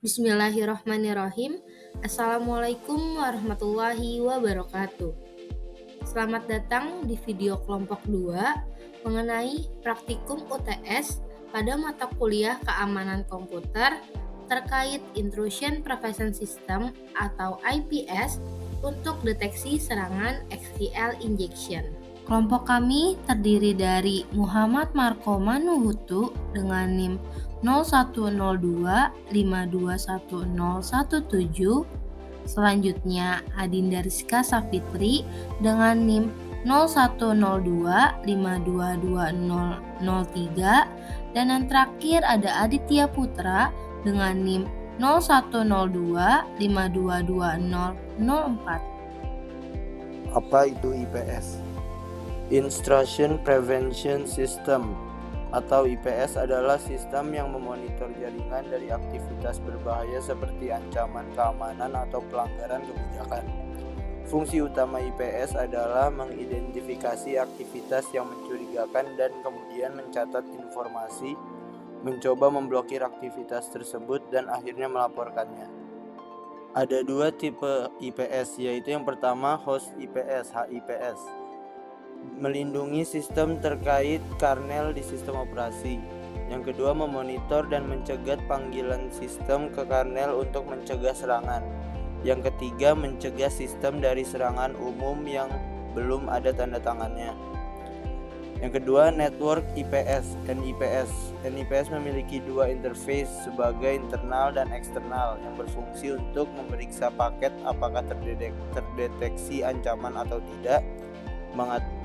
Bismillahirrahmanirrahim. Assalamualaikum warahmatullahi wabarakatuh. Selamat datang di video kelompok 2 mengenai praktikum UTS pada mata kuliah keamanan komputer terkait Intrusion Prevention System atau IPS untuk deteksi serangan SQL injection. Kelompok kami terdiri dari Muhammad Marko Manuhutu dengan NIM 0102521017. Selanjutnya Adinda Rizka Safitri dengan NIM 0102522003, dan yang terakhir ada Aditya Putra dengan NIM 0102522004. Apa itu IPS? Intrusion Prevention System atau IPS adalah sistem yang memonitor jaringan dari aktivitas berbahaya seperti ancaman keamanan atau pelanggaran kebijakan. Fungsi utama IPS adalah mengidentifikasi aktivitas yang mencurigakan dan kemudian mencatat informasi, mencoba memblokir aktivitas tersebut, dan akhirnya melaporkannya. Ada dua tipe IPS, yaitu yang pertama host IPS, HIPS, melindungi sistem terkait kernel di sistem operasi. Yang kedua, memonitor dan mencegat panggilan sistem ke kernel untuk mencegah serangan. Yang ketiga, mencegah sistem dari serangan umum yang belum ada tanda tangannya. Yang kedua, network IPS, NIPS. NIPS memiliki dua interface sebagai internal dan eksternal yang berfungsi untuk memeriksa paket apakah terdeteksi ancaman atau tidak,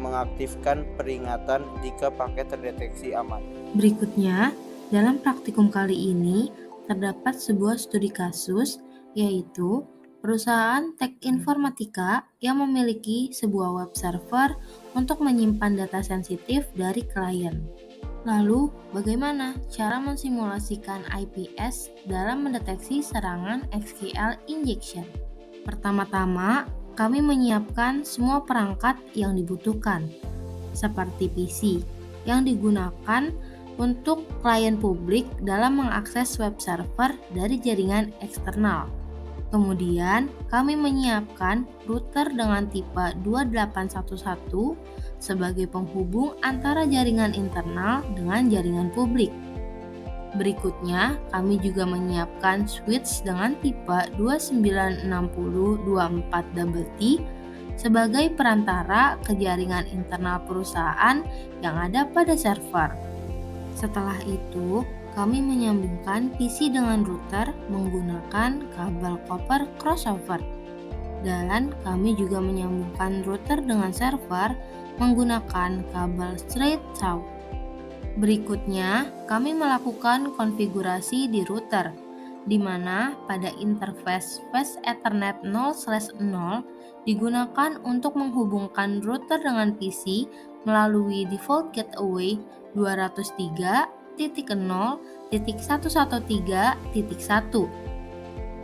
mengaktifkan peringatan jika paket terdeteksi aman. Berikutnya, dalam praktikum kali ini terdapat sebuah studi kasus, yaitu perusahaan tech informatika yang memiliki sebuah web server untuk menyimpan data sensitif dari klien. Lalu, bagaimana cara mensimulasikan IPS dalam mendeteksi serangan SQL injection? Pertama-tama, kami menyiapkan semua perangkat yang dibutuhkan, seperti PC, yang digunakan untuk klien publik dalam mengakses web server dari jaringan eksternal. Kemudian, kami menyiapkan router dengan tipe 2811 sebagai penghubung antara jaringan internal dengan jaringan publik. Berikutnya, kami juga menyiapkan switch dengan tipe 296024T sebagai perantara ke jaringan internal perusahaan yang ada pada server. Setelah itu, kami menyambungkan PC dengan router menggunakan kabel copper crossover, dan kami juga menyambungkan router dengan server menggunakan kabel straight through. Berikutnya, kami melakukan konfigurasi di router, di mana pada interface Fast Ethernet 0/0 digunakan untuk menghubungkan router dengan PC melalui default gateway 203.0.113.1.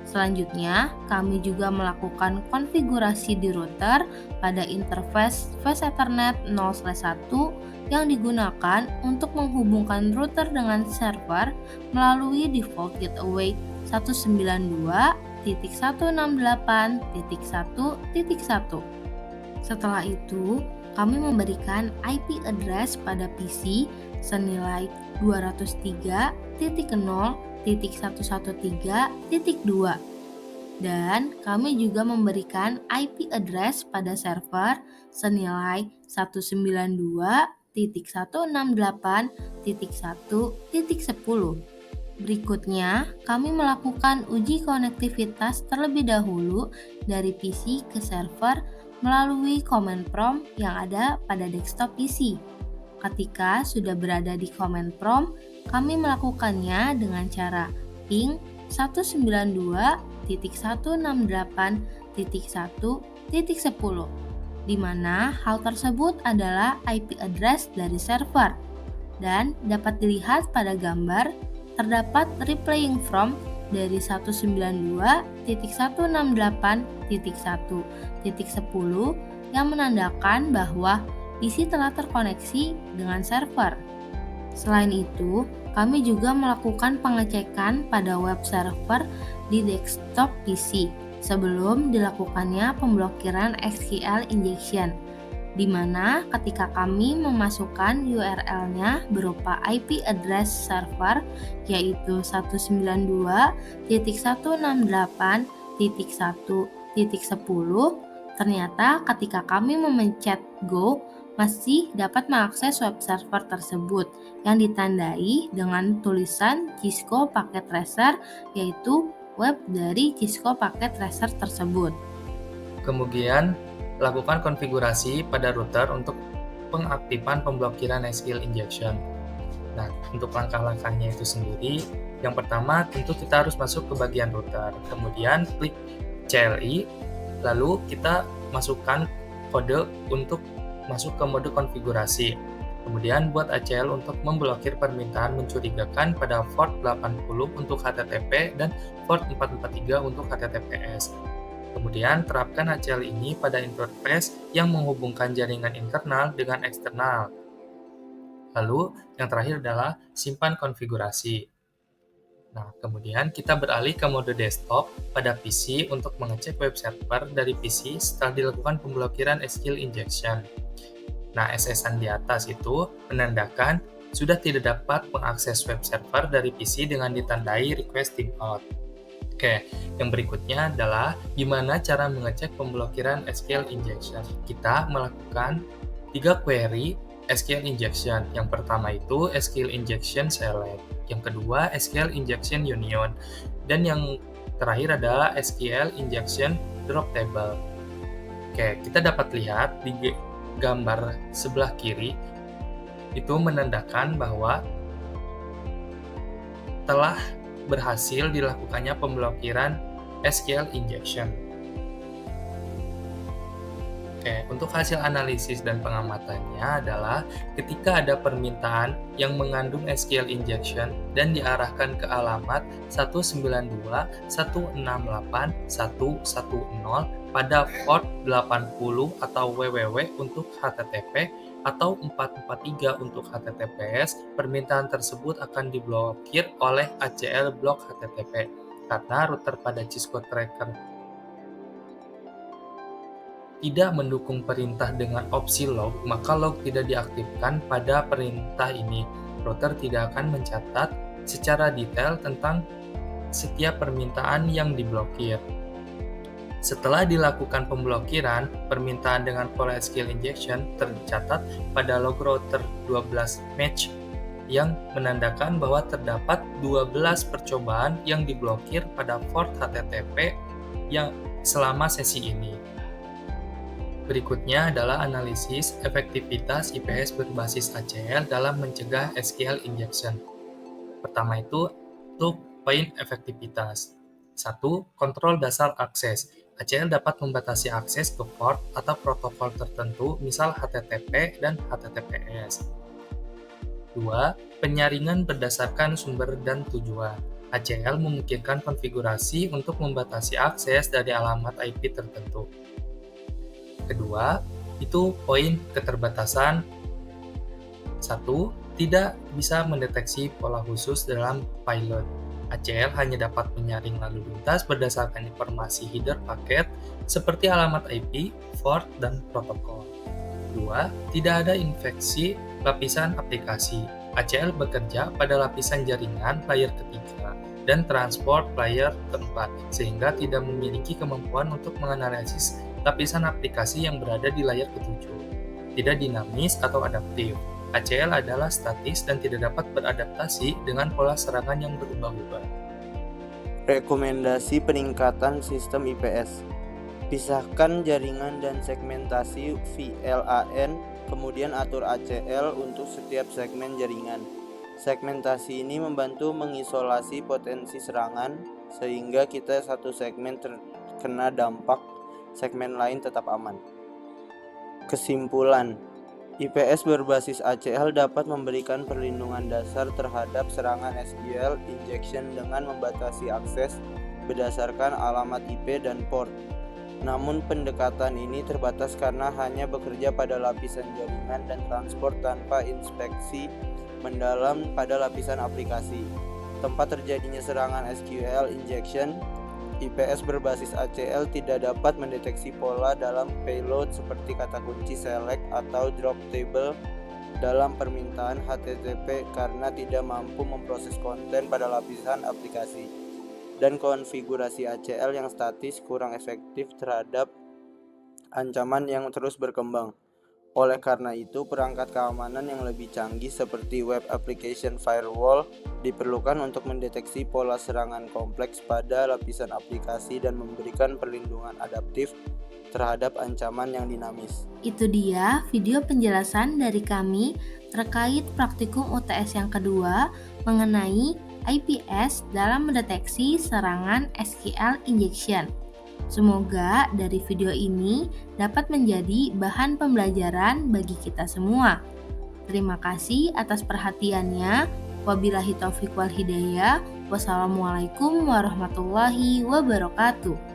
Selanjutnya, kami juga melakukan konfigurasi di router pada interface Fast Ethernet 0/1 yang digunakan untuk menghubungkan router dengan server melalui default gateway 192.168.1.1. Setelah itu, kami memberikan IP address pada PC senilai 203.0.113.2, dan kami juga memberikan IP address pada server senilai 192.168.1.10. Berikutnya, kami melakukan uji konektivitas terlebih dahulu dari PC ke server melalui command prompt yang ada pada desktop PC. Ketika sudah berada di command prompt, kami melakukannya dengan cara ping 192.168.1.10, di mana hal tersebut adalah IP address dari server, dan dapat dilihat pada gambar terdapat replaying from dari 192.168.1.10 yang menandakan bahwa PC telah terkoneksi dengan server. Selain itu, kami juga melakukan pengecekan pada web server di desktop PC sebelum dilakukannya pemblokiran SQL injection, di mana ketika kami memasukkan URL-nya berupa IP address server yaitu 192.168.1.10, ternyata ketika kami memencet Go masih dapat mengakses web server tersebut yang ditandai dengan tulisan Cisco Packet Tracer, yaitu web dari Cisco Packet Tracer tersebut. Kemudian, lakukan konfigurasi pada router untuk pengaktifan pemblokiran SQL injection. Nah, untuk langkah-langkahnya itu sendiri, yang pertama tentu kita harus masuk ke bagian router. Kemudian klik CLI, lalu kita masukkan kode untuk masuk ke mode konfigurasi. Kemudian buat ACL untuk memblokir permintaan mencurigakan pada port 80 untuk HTTP dan port 443 untuk HTTPS. Kemudian terapkan ACL ini pada interface yang menghubungkan jaringan internal dengan eksternal. Lalu yang terakhir adalah simpan konfigurasi. Nah, kemudian kita beralih ke mode desktop pada PC untuk mengecek web server dari PC setelah dilakukan pemblokiran SQL injection. Nah, SS-an di atas itu menandakan sudah tidak dapat mengakses web server dari PC dengan ditandai request timeout. Oke, yang berikutnya adalah gimana cara mengecek pemblokiran SQL injection. Kita melakukan 3 query SQL injection. Yang pertama itu SQL injection select, yang kedua SQL injection union, dan yang terakhir adalah SQL injection drop table. Oke, kita dapat lihat di gambar sebelah kiri itu menandakan bahwa telah berhasil dilakukannya pemblokiran SQL injection. Oke, untuk hasil analisis dan pengamatannya adalah ketika ada permintaan yang mengandung SQL injection dan diarahkan ke alamat 192.168.110 pada port 80 atau www untuk HTTP atau 443 untuk HTTPS, permintaan tersebut akan diblokir oleh ACL blok HTTP karena router pada Cisco Tracker tidak mendukung perintah dengan opsi log, maka log tidak diaktifkan pada perintah ini. Router tidak akan mencatat secara detail tentang setiap permintaan yang diblokir. Setelah dilakukan pemblokiran, permintaan dengan pola SQL injection tercatat pada log router 12 match yang menandakan bahwa terdapat 12 percobaan yang diblokir pada port HTTP yang selama sesi ini. Berikutnya adalah analisis efektivitas IPS berbasis ACL dalam mencegah SQL injection. Pertama itu poin efektivitas. 1. Kontrol dasar akses. ACL dapat membatasi akses ke port atau protokol tertentu, misal HTTP dan HTTPS. 2. Penyaringan berdasarkan sumber dan tujuan. ACL memungkinkan konfigurasi untuk membatasi akses dari alamat IP tertentu. Kedua, itu poin keterbatasan. 1. Tidak bisa mendeteksi pola khusus dalam payload. ACL hanya dapat menyaring lalu lintas berdasarkan informasi header paket seperti alamat IP, port, dan protokol. 2. Tidak ada infeksi lapisan aplikasi. ACL bekerja pada lapisan jaringan layer ketiga dan transport layer keempat, sehingga tidak memiliki kemampuan untuk menganalisis lapisan aplikasi yang berada di layar ketujuh. Tidak dinamis atau adaptif. ACL adalah statis dan tidak dapat beradaptasi dengan pola serangan yang berubah-ubah. Rekomendasi peningkatan sistem IPS. Pisahkan jaringan dan segmentasi VLAN, kemudian atur ACL untuk setiap segmen jaringan. Segmentasi ini membantu mengisolasi potensi serangan, sehingga kita satu segmen terkena dampak, segmen lain tetap aman. Kesimpulan, IPS berbasis ACL dapat memberikan perlindungan dasar terhadap serangan SQL injection dengan membatasi akses berdasarkan alamat IP dan port. Namun pendekatan ini terbatas karena hanya bekerja pada lapisan jaringan dan transport tanpa inspeksi mendalam pada lapisan aplikasi. Tempat terjadinya serangan SQL injection, IPS berbasis ACL tidak dapat mendeteksi pola dalam payload seperti kata kunci select atau drop table dalam permintaan HTTP karena tidak mampu memproses konten pada lapisan aplikasi. Dan konfigurasi ACL yang statis kurang efektif terhadap ancaman yang terus berkembang. Oleh karena itu, perangkat keamanan yang lebih canggih seperti Web Application Firewall diperlukan untuk mendeteksi pola serangan kompleks pada lapisan aplikasi dan memberikan perlindungan adaptif terhadap ancaman yang dinamis. Itu dia video penjelasan dari kami terkait praktikum UTS yang kedua mengenai IPS dalam mendeteksi serangan SQL injection. Semoga dari video ini dapat menjadi bahan pembelajaran bagi kita semua. Terima kasih atas perhatiannya. Wabillahi taufiq wal hidayah. Wassalamualaikum warahmatullahi wabarakatuh.